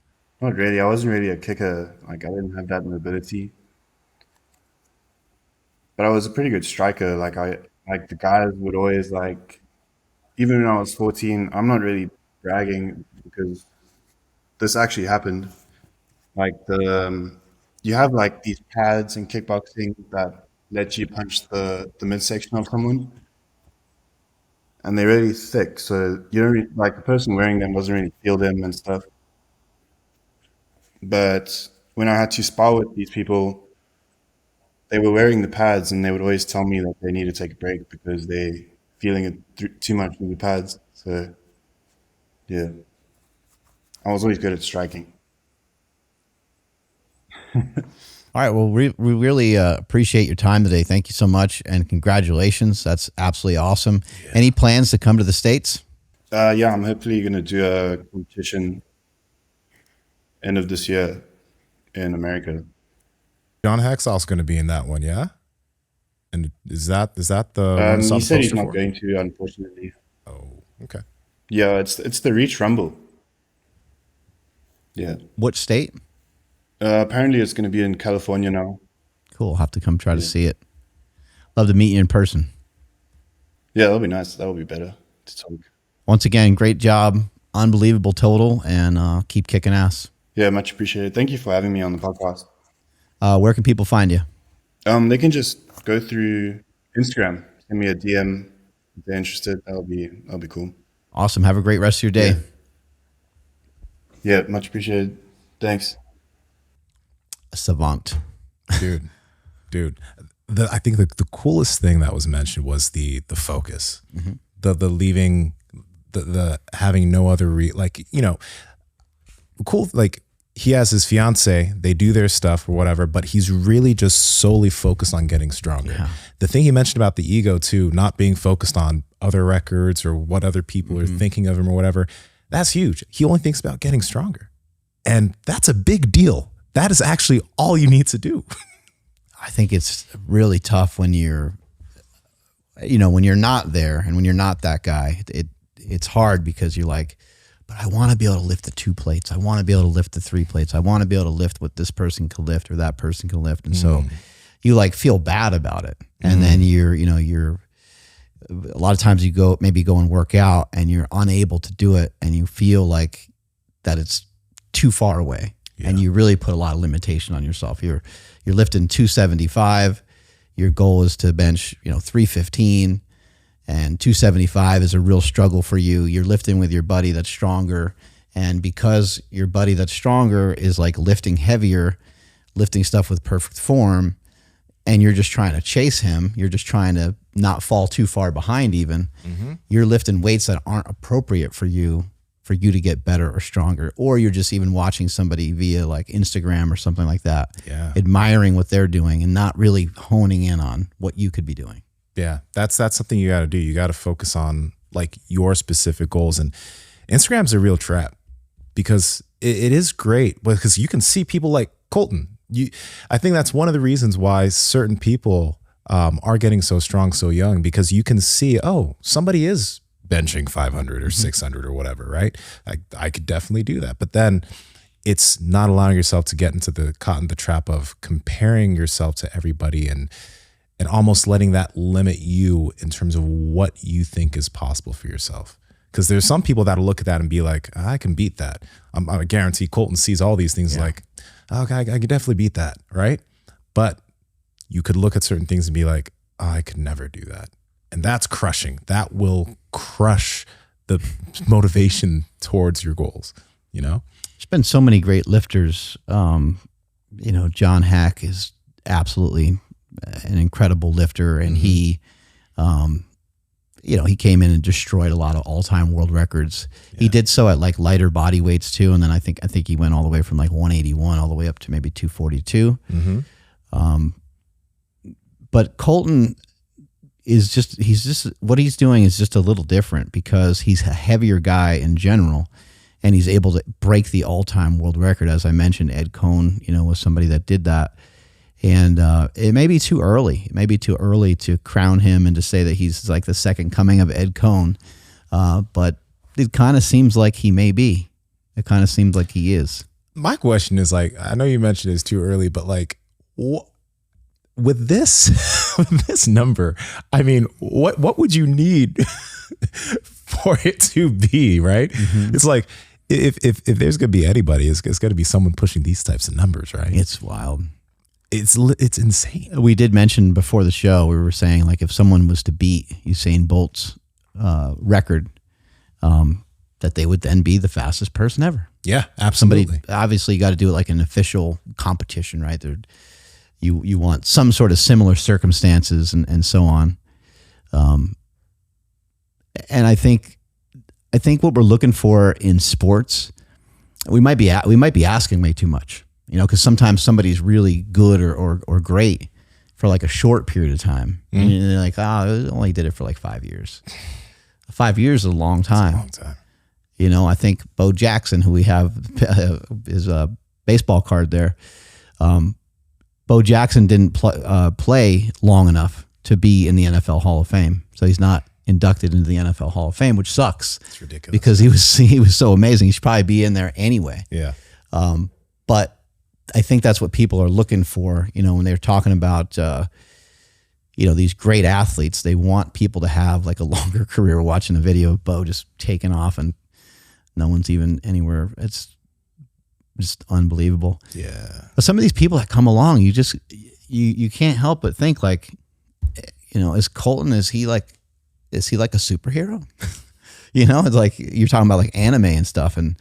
Not really. I wasn't really a kicker. Like I didn't have that mobility. But I was a pretty good striker. Like the guys would always like, even when I was 14, I'm not really bragging because this actually happened. Like you have like these pads in kickboxing that let you punch the midsection of someone, and they're really thick. So you don't like the person wearing them doesn't really feel them and stuff. But when I had to spar with these people, they were wearing the pads, and they would always tell me that they need to take a break because they feeling it too much with the pads. So yeah, I was always good at striking. All right. Well, we really appreciate your time today. Thank you so much, and congratulations. That's absolutely awesome. Yeah. Any plans to come to the States? Yeah, I'm hopefully going to do a competition end of this year in America. John Hexall's going to be in that one, yeah? And is that the one he said he's not going to, unfortunately. Oh, okay. Yeah, it's the Reach Rumble. Yeah. What state? Apparently it's going to be in California now. Cool. I'll have to come try to see it. Love to meet you in person. Yeah, that'll be nice. That'll be better to talk. Once again, great job. Unbelievable total, and keep kicking ass. Yeah, much appreciated. Thank you for having me on the podcast. Where can people find you? They can just go through Instagram. Send me a DM if they're interested. That'll be cool. Awesome. Have a great rest of your day. Yeah, much appreciated. Thanks. A savant. Dude. I think the coolest thing that was mentioned was the focus, mm-hmm. the leaving, the having no other cool. Like he has his fiance, they do their stuff or whatever, but he's really just solely focused on getting stronger. Yeah. The thing he mentioned about the ego too, not being focused on other records or what other people mm-hmm. are thinking of him or whatever, that's huge. He only thinks about getting stronger, and that's a big deal. That is actually all you need to do. I think it's really tough when you're not there and when you're not that guy. It's hard because you're like, but I want to be able to lift the 2 plates. I want to be able to lift the 3 plates. I want to be able to lift what this person can lift or that person can lift. And so you like feel bad about it. And then you're a lot of times you go and work out and you're unable to do it and you feel like that it's too far away. Yeah. And you really put a lot of limitation on yourself. You're lifting 275. Your goal is to bench, 315, and 275 is a real struggle for you. You're lifting with your buddy that's stronger, and because your buddy that's stronger is like lifting heavier, lifting stuff with perfect form, and you're just trying to chase him, you're just trying to not fall too far behind even, you're lifting weights that aren't appropriate for you to get better or stronger, or you're just even watching somebody via like Instagram or something like that, admiring what they're doing and not really honing in on what you could be doing. Yeah, that's something you got to do. You got to focus on like your specific goals, and Instagram's a real trap because it is great because you can see people like Colton. I think that's one of the reasons why certain people are getting so strong so young, because you can see, oh, somebody is benching 500 or 600 or whatever, right? I could definitely do that. But then it's not allowing yourself to get into the trap of comparing yourself to everybody and almost letting that limit you in terms of what you think is possible for yourself. Because there's some people that'll look at that and be like, I can beat that. I guarantee Colton sees all these things like, okay, I could definitely beat that, right? But you could look at certain things and be like, oh, I could never do that. And that's crushing. That will crush the motivation towards your goals, There's been so many great lifters. John Hack is absolutely an incredible lifter, and he came in and destroyed a lot of all-time world records. Yeah. He did so at like lighter body weights too, and then I think he went all the way from like 181 all the way up to maybe 242. But Colton he's just what he's doing is just a little different because he's a heavier guy in general, and he's able to break the all-time world record. As I mentioned, Ed Coan, was somebody that did that. And it may be too early. It may be too early to crown him and to say that he's like the second coming of Ed Coan. But it kind of seems like he may be. It kind of seems like he is. My question is like, I know you mentioned it's too early, but like, with this number, I mean, what would you need for it to be, right? It's like, if there's going to be anybody, it's going to be someone pushing these types of numbers, right? It's wild. It's insane. We did mention before the show, we were saying like if someone was to beat Usain Bolt's record, that they would then be the fastest person ever. Yeah, absolutely. Somebody, obviously you got to do it like an official competition, right? you want some sort of similar circumstances and so on. And I think what we're looking for in sports, we might be asking way too much, because sometimes somebody's really good or great for like a short period of time. And they're like, I only did it for like 5 years. 5 years is a long time. It's a long time. I think Bo Jackson, who we have his baseball card there, Bo Jackson didn't play long enough to be in the NFL Hall of Fame. So he's not inducted into the NFL Hall of Fame, which sucks. It's ridiculous. Because he was so amazing. He should probably be in there anyway. Yeah. But I think that's what people are looking for, when they're talking about, these great athletes. They want people to have like a longer career. We're watching a video of Bo just taking off and no one's even anywhere. It's just unbelievable. Yeah. But some of these people that come along, you can't help but think like, is Colton, is he like a superhero? It's like you're talking about like anime and stuff, and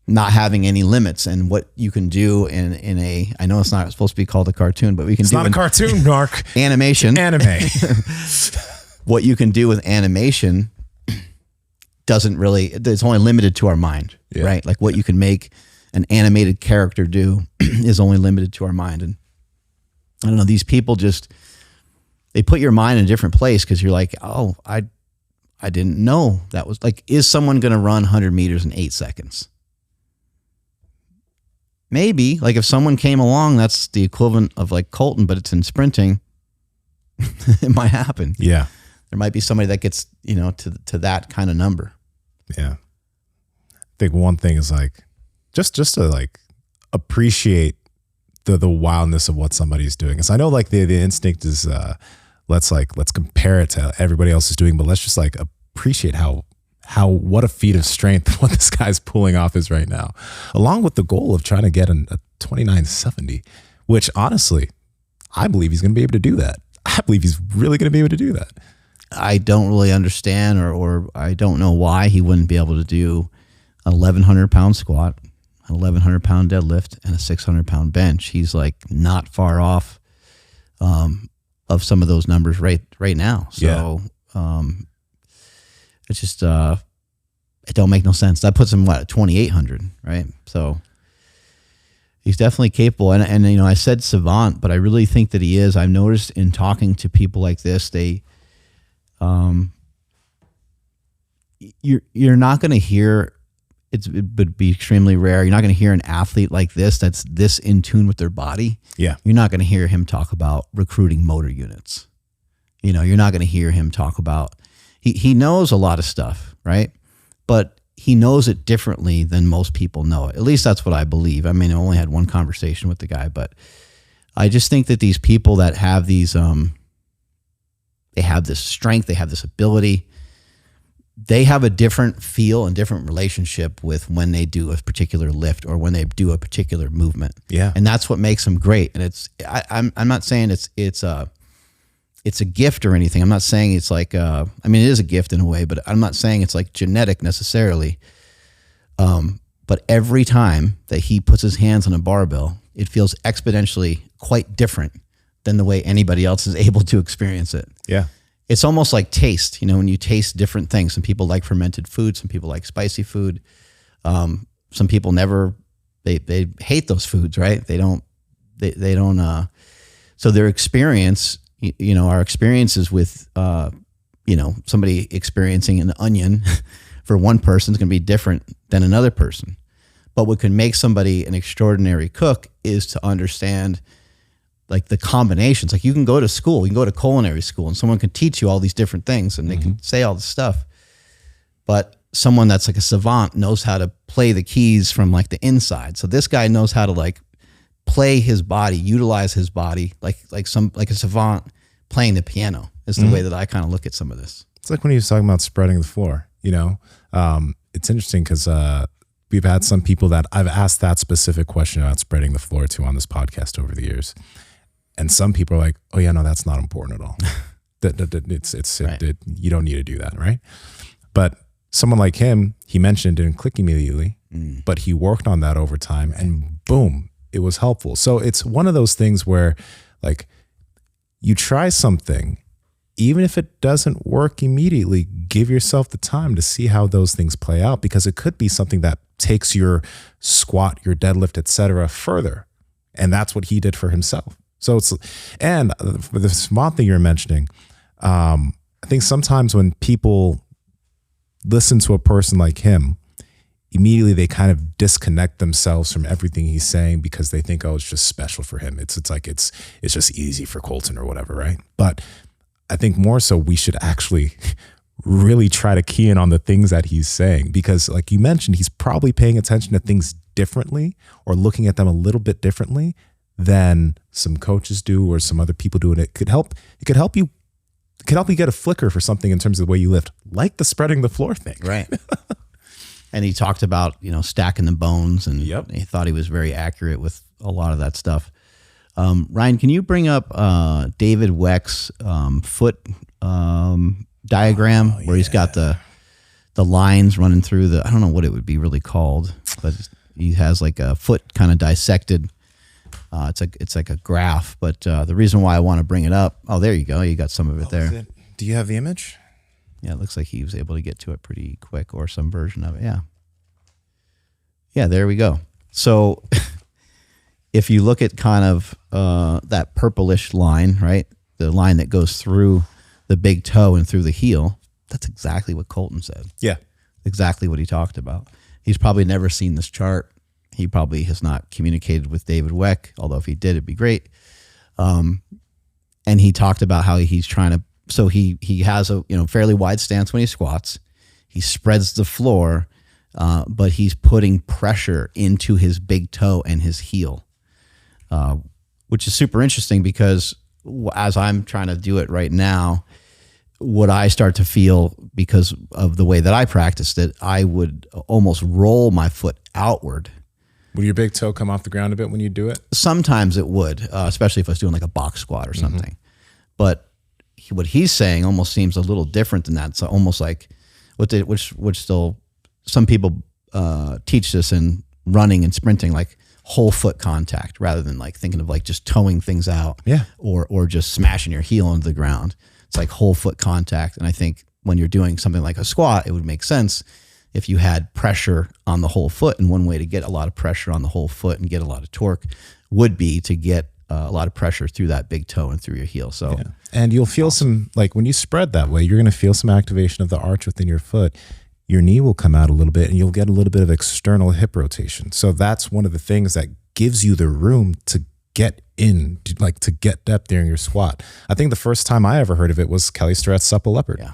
not having any limits, and what you can do in a, I know it's not supposed to be called a cartoon, but it's not a cartoon, Narc. Animation. Anime. What you can do with animation it's only limited to our mind, right? Like what you can make an animated character do is only limited to our mind. And I don't know, these people they put your mind in a different place, because you're like, oh, I didn't know that was like, is someone going to run 100 meters in 8 seconds? Maybe. Like if someone came along, that's the equivalent of like Colton, but it's in sprinting, it might happen. Yeah. There might be somebody that gets, to that kind of number. Yeah. I think one thing is like, just to like appreciate the wildness of what somebody's doing. Because I know like the instinct is, let's compare it to everybody else is doing, but let's just like appreciate what a feat of strength what this guy's pulling off is right now, along with the goal of trying to get a 2970, which honestly, I believe he's going to be able to do that. I believe he's really going to be able to do that. I don't really understand, or I don't know why he wouldn't be able to do a 1,100 pound squat, a 1,100 pound deadlift, and a 600 pound bench. He's like not far off of some of those numbers right now. So it's just it don't make no sense. That puts him at 2,800, right? So he's definitely capable. And I said savant, but I really think that he is. I've noticed in talking to people like this, you're not going to hear, it would be extremely rare. You're not going to hear an athlete like this that's this in tune with their body. Yeah. You're not going to hear him talk about recruiting motor units. You're not going to hear him talk about, he knows a lot of stuff, right? But he knows it differently than most people know it. At least that's what I believe. I mean, I only had one conversation with the guy, but I just think that these people that have these, they have this strength, they have this ability, they have a different feel and different relationship with when they do a particular lift or when they do a particular movement. Yeah. And that's what makes them great. And I'm not saying it's a gift or anything. I'm not saying it's like, it is a gift in a way, but I'm not saying it's like genetic necessarily. But every time that he puts his hands on a barbell, it feels exponentially quite different than the way anybody else is able to experience it. Yeah. It's almost like taste, when you taste different things. Some people like fermented food. Some people like spicy food. Some people they hate those foods, right? They don't, so their experience, our experiences with, somebody experiencing an onion for one person is going to be different than another person. But what can make somebody an extraordinary cook is to understand like the combinations. Like you can go to school, you can go to culinary school, and someone can teach you all these different things and they can say all this stuff. But someone that's like a savant knows how to play the keys from like the inside. So this guy knows how to like play his body, utilize his body, like a savant playing the piano is the way that I kind of look at some of this. It's like when he was talking about spreading the floor, it's interesting because we've had some people that I've asked that specific question about spreading the floor to on this podcast over the years. And some people are like, oh yeah, no, that's not important at all. You don't need to do that, right? But someone like him, he mentioned it didn't click immediately, but he worked on that over time and boom, it was helpful. So it's one of those things where like you try something, even if it doesn't work immediately, give yourself the time to see how those things play out, because it could be something that takes your squat, your deadlift, etc. further. And that's what he did for himself. So it's, and for the smart thing you're mentioning, I think sometimes when people listen to a person like him, immediately they kind of disconnect themselves from everything he's saying because they think, oh, it's just special for him. It's like it's just easy for Colton or whatever, right? But I think more so we should actually really try to key in on the things that he's saying, because like you mentioned, he's probably paying attention to things differently or looking at them a little bit differently than some coaches do or some other people do. And it could help you get a flicker for something in terms of the way you lift, like the spreading the floor thing. Right. And he talked about, stacking the bones, and Yep. he thought he was very accurate with a lot of that stuff. Ryan, can you bring up David Weck's foot diagram where he's got the lines running through the, I don't know what it would be really called, but he has like a foot kind of dissected. It's like a graph, but the reason why I want to bring it up, there you go. You got some of it there. Do you have the image? Yeah, it looks like he was able to get to it pretty quick, or some version of it. Yeah. Yeah, there we go. So if you look at kind of that purplish line, right? The line that goes through the big toe and through the heel, that's exactly what Colton said. Yeah. Exactly what he talked about. He's probably never seen this chart. He probably has not communicated with David Weck, although if he did, it'd be great. And he talked about how he's trying to, so he has a fairly wide stance when he squats. He spreads the floor, but he's putting pressure into his big toe and his heel, which is super interesting because as I'm trying to do it right now, what I start to feel because of the way that I practiced it, I would almost roll my foot outward. Would your big toe come off the ground a bit when you do it? Sometimes it would, especially if I was doing like a box squat or something. But what he's saying almost seems a little different than that. So almost like which still some people teach this in running and sprinting, like whole foot contact, rather than like thinking of like just toeing things out, or just smashing your heel into the ground. It's like whole foot contact. And I think when you're doing something like a squat, it would make sense if you had pressure on the whole foot. And one way to get a lot of pressure on the whole foot and get a lot of torque would be to get a lot of pressure through that big toe and through your heel. So, and you'll feel some, like when you spread that way, you're going to feel some activation of the arch within your foot. Your knee will come out a little bit and you'll get a little bit of external hip rotation. So that's one of the things that gives you the room to get in, to get depth during your squat. I think the first time I ever heard of it was Kelly Starrett's supple leopard. Yeah.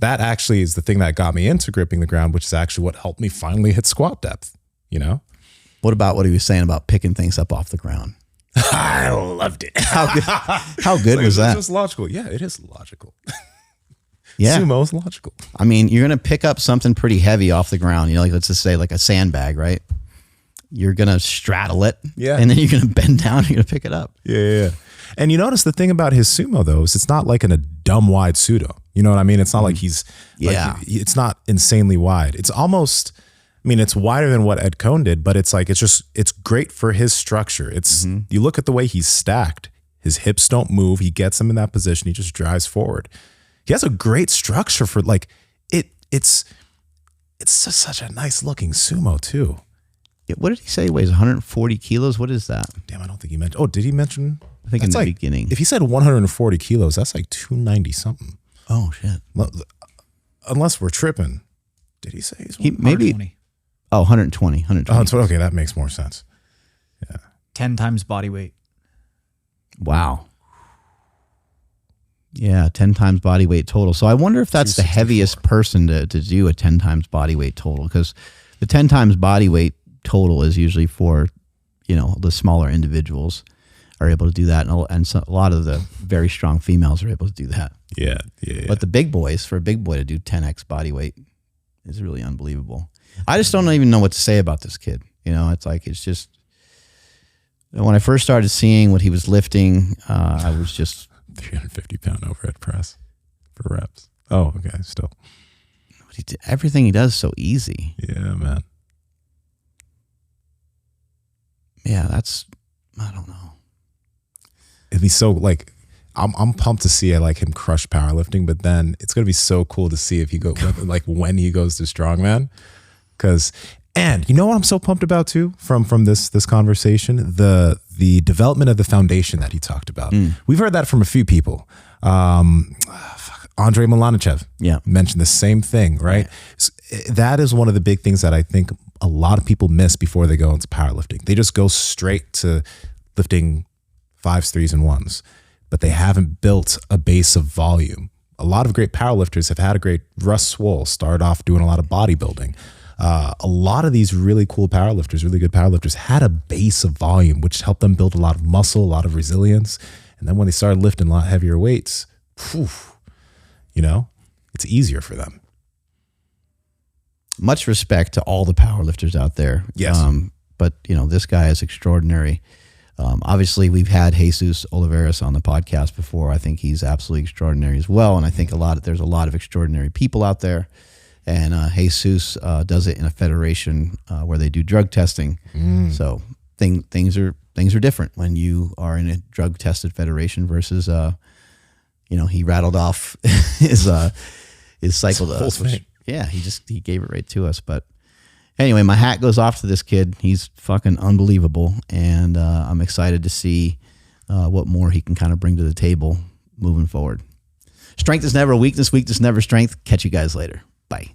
That actually is the thing that got me into gripping the ground, which is actually what helped me finally hit squat depth, What about what he was saying about picking things up off the ground? I loved it. How good was that? It's just logical. Yeah, it is logical. Yeah. Sumo is logical. I mean, you're going to pick up something pretty heavy off the ground. Like let's just say like a sandbag, right? You're going to straddle it. Yeah. And then you're going to bend down and you're going to pick it up. Yeah. And you notice the thing about his sumo though, is it's not like in a dumb wide pseudo. You know what I mean? It's not like he's, it's not insanely wide. It's almost, it's wider than what Ed Coan did, but it's like, it's great for his structure. It's, you look at the way he's stacked, his hips don't move. He gets him in that position. He just drives forward. He has a great structure for like, it's just such a nice looking sumo too. Yeah, what did he say? He weighs 140 kilos. What is that? Damn, I don't think he mentioned. Oh, did he mention? I think in the beginning. If he said 140 kilos, that's like 290 something. Oh, shit. Unless we're tripping. Did he say he's maybe 120? Oh, 120. Oh, okay, that makes more sense. Yeah. 10 times body weight. Wow. Yeah, 10 times body weight total. So I wonder if that's the heaviest person to do a 10 times body weight total, because the 10 times body weight total is usually for, the smaller individuals are able to do that. And so a lot of the very strong females are able to do that. Yeah. But the big boys, for a big boy to do 10x body weight is really unbelievable. I just don't even know what to say about this kid. It's just, when I first started seeing what he was lifting, I was just 350-pound overhead press for reps. Oh, okay. Still. Everything he does is so easy. Yeah, man. Yeah, I don't know. It'd be so like, I'm pumped to see like him crush powerlifting, but then it's gonna be so cool to see if he like when he goes to strongman. And you know what I'm so pumped about too from this conversation, the development of the foundation that he talked about. We've heard that from a few people. Andrei Milanichev mentioned the same thing, right? That is one of the big things that I think a lot of people miss before they go into powerlifting. They just go straight to lifting 5s, 3s, and 1s, but they haven't built a base of volume. A lot of great powerlifters have had a great Russ Swole, started off doing a lot of bodybuilding. A lot of these really cool powerlifters, really good powerlifters, had a base of volume, which helped them build a lot of muscle, a lot of resilience. And then when they started lifting a lot heavier weights, it's easier for them. Much respect to all the powerlifters out there. Yes. But this guy is extraordinary. Obviously, we've had Jesus Oliveras on the podcast before. I think he's absolutely extraordinary as well. And I think there's a lot of extraordinary people out there. And Jesus does it in a federation where they do drug testing. So things are different when you are in a drug tested federation versus he rattled off his cycle to us. Yeah, he gave it right to us. But anyway, my hat goes off to this kid. He's fucking unbelievable, and I'm excited to see what more he can kind of bring to the table moving forward. Strength is never a weakness. Weakness never strength. Catch you guys later. Bye.